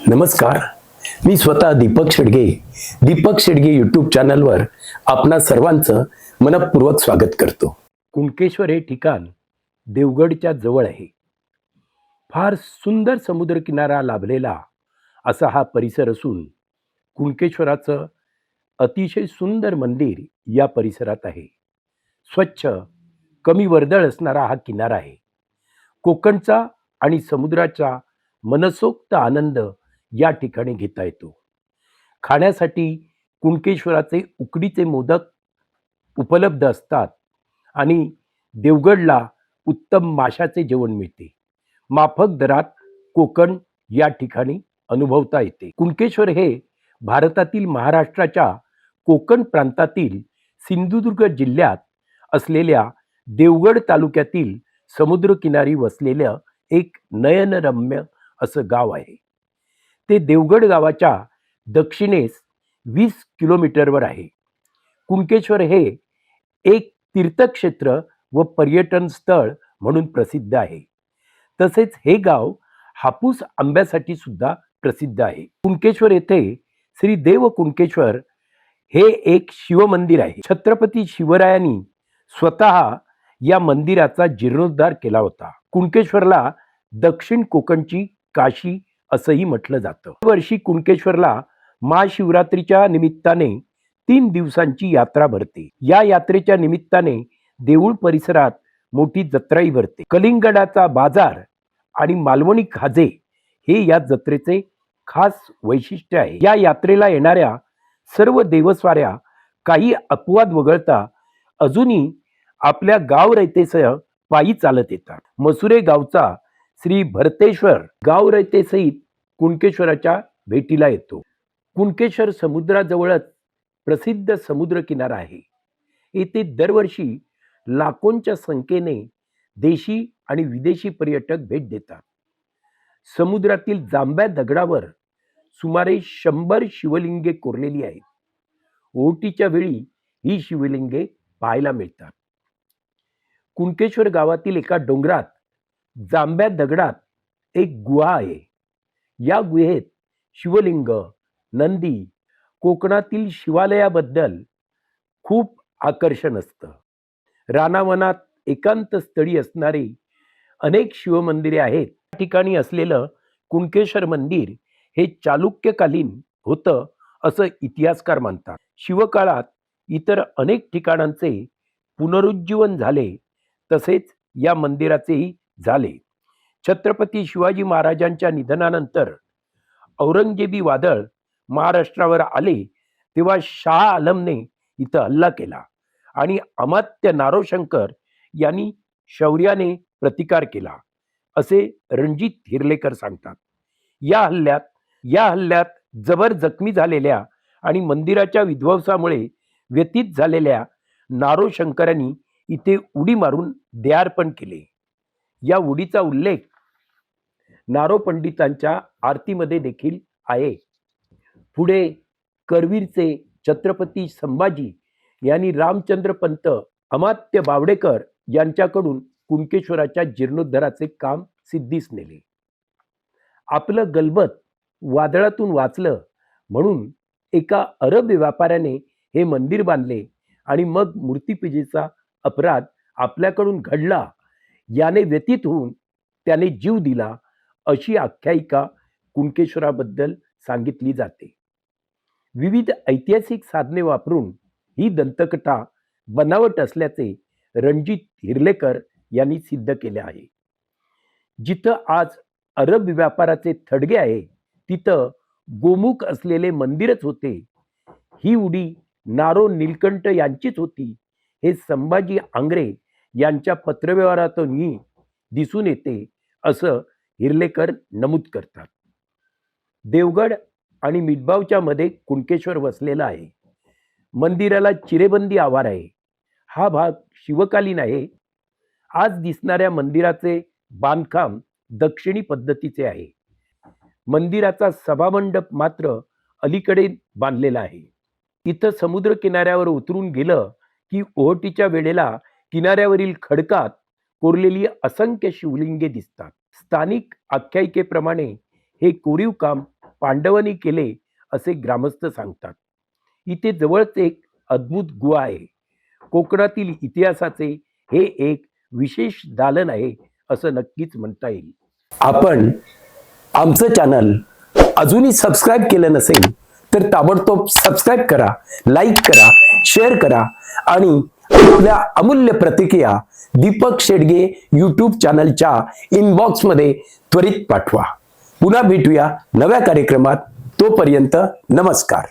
नमस्कार. मी स्वतः दीपक शेडगे यूट्यूब चॅनलवर आपणा सर्वांचं मनपूर्वक स्वागत करतो. कुणकेश्वर हे ठिकाण देवगडच्या जवळ आहे. फार सुंदर समुद्रकिनारा लाभलेला असा हा परिसर असून कुणकेश्वराचं अतिशय सुंदर मंदिर या परिसरात आहे. स्वच्छ, कमी वर्दळ असणारा हा किनारा आहे. कोकणचा आणि समुद्राचा मनसोक्त आनंद या ठिकाणी घेता येतो. खाण्यासाठी कुणकेश्वराचे उकडीचे मोदक उपलब्ध असतात आणि देवगडला उत्तम माशाचे जेवण मिळते. माफक दरात कोकण या ठिकाणी अनुभवता येते. कुणकेश्वर हे भारतातील महाराष्ट्राच्या कोकण प्रांतातील सिंधुदुर्ग जिल्ह्यात असलेल्या देवगड तालुक्यातील समुद्रकिनारी वसलेलं एक नयनरम्य असं गाव आहे. ते देवगड गावाच्या दक्षिणेस 20 किलोमीटरवर आहे. कुणकेश्वर हे एक तीर्थक्षेत्र व पर्यटन स्थळ म्हणून प्रसिद्ध आहे. तसेच हे गाव हापूस आंब्यासाठी सुद्धा प्रसिद्ध आहे. कुणकेश्वर येथे श्री देव कुणकेश्वर हे एक शिवमंदिर आहे. छत्रपती शिवरायांनी स्वतः या मंदिराचा जीर्णोद्धार केला होता. कुणकेश्वरला दक्षिण कोकणची काशी असंही म्हटलं जातं. वर्षी कुणकेश्वरला महाशिवरात्रीच्या निमित्ताने 3 दिवसांची यात्रा भरते. या यात्रेच्या निमित्ताने देऊळ परिसरात मोठी जत्राही भरते. कलिंगडाचा बाजार आणि मालवणी खाजे हे या जत्रेचे खास वैशिष्ट्य आहे. या यात्रेला येणाऱ्या सर्व देवस्वाऱ्या काही अपवाद वगळता अजूनही आपल्या गाव रयतेसह पायी चालत येतात. मसुरे गावचा श्री भरतेश्वर गाव रयतेसहित कुणकेश्वराच्या भेटीला येतो. कुणकेश्वर समुद्राजवळच प्रसिद्ध समुद्र किनारा आहे. येथे दरवर्षी लाखोंच्या संख्येने देशी आणि विदेशी पर्यटक भेट देतात. समुद्रातील जांभ्या दगडावर सुमारे 100 शिवलिंगे कोरलेली आहेत. ओहोटीच्या वेळी ही शिवलिंगे पाहायला मिळतात. कुणकेश्वर गावातील एका डोंगरात जांभ्या दगडात एक गुहा आहे. या गुहेत शिवलिंग, नंदी, कोकणातील शिवालयाबद्दल खूप आकर्षण असतं. रानावनात एकांत स्थळी असणारी अनेक शिवमंदिरे आहेत. या ठिकाणी असलेलं कुणकेश्वर मंदिर हे चालुक्यकालीन होतं असं इतिहासकार मानतात. शिवकाळात इतर अनेक ठिकाणांचे पुनरुज्जीवन झाले तसेच या मंदिराचेही झाले. छत्रपती शिवाजी महाराजांच्या निधनानंतर औरंगजेबी वादळ महाराष्ट्रावर आले तेव्हा शाह आलमने इथं हल्ला केला आणि अमात्य नारोशंकर यांनी शौर्याने प्रतिकार केला असे रणजित हिरलेकर सांगतात. या हल्ल्यात जबर जखमी झालेल्या आणि मंदिराच्या विध्वंसामुळे व्यतीत झालेल्या नारोशंकरांनी इथे उडी मारून देहार्पण केले. या उडीचा उल्लेख नारो पंडितांच्या आरतीमध्ये देखील आहे. पुढे करवीरचे छत्रपती संभाजी यांनी रामचंद्र पंत अमात्य बावडेकर यांच्याकडून कुणकेश्वराच्या जीर्णोद्धाराचे काम सिद्धीस नेले. आपलं गलबत वादळातून वाचलं म्हणून एका अरब व्यापाऱ्याने हे मंदिर बांधले आणि मग मूर्तिपूजेचा अपराध आपल्याकडून घडला याने व्यतीत होऊन त्याने जीव दिला अशी आख्यायिका कुणकेश्वराबद्दल सांगितली जाते. विविध ऐतिहासिक साधने वापरून ही दंतकथा बनावट असल्याचे रणजित हिरलेकर यांनी सिद्ध केले आहे. जिथं आज अरब व्यापाराचे थडगे आहे तिथं गोमुख असलेले मंदिरच होते. ही उडी नारो नीलकंठ यांचीच होती हे संभाजी आंग्रे यांच्या पत्रव्यवहारातूनही दिसून येते असं हिरलेकर नमूद करतात. देवगड आणि मिठबावच्या मध्ये कुणकेश्वर वसलेला आहे. मंदिराला चिरेबंदी आवार आहे. हा भाग शिवकालीन आहे. आज दिसणाऱ्या मंदिराचे बांधकाम दक्षिणी पद्धतीचे आहे. मंदिराचा सभामंडप मात्र अलीकडे बांधलेला आहे. इथं समुद्र किनाऱ्यावर उतरून गेलं की ओहोटीच्या वेळेला किनाऱ्यावरील खडकात कोरलेली असंख्य शिवलिंगे दिसतात. स्थानिक आख्यायिकेप्रमाणे हे कोरीव काम पांडवांनी केले असे ग्रामस्थ सांगतात. इथे जवळच एक अद्भुत गुहा आहे. कोकणातील इतिहासाचे हे एक विशेष दालन आहे असं नक्कीच म्हणता येईल. आपण आमचं चॅनल अजूनही सबस्क्राईब केलं नसेल तर ताबडतोब सबस्क्राईब करा, लाईक करा, शेअर करा आणि आपल्या अमूल्य प्रतिक्रिया दीपक शेडगे यूट्यूब चॅनलच्या इनबॉक्समध्ये त्वरित पाठवा. पुन्हा भेटूया नव्या कार्यक्रमात. तोपर्यंत नमस्कार.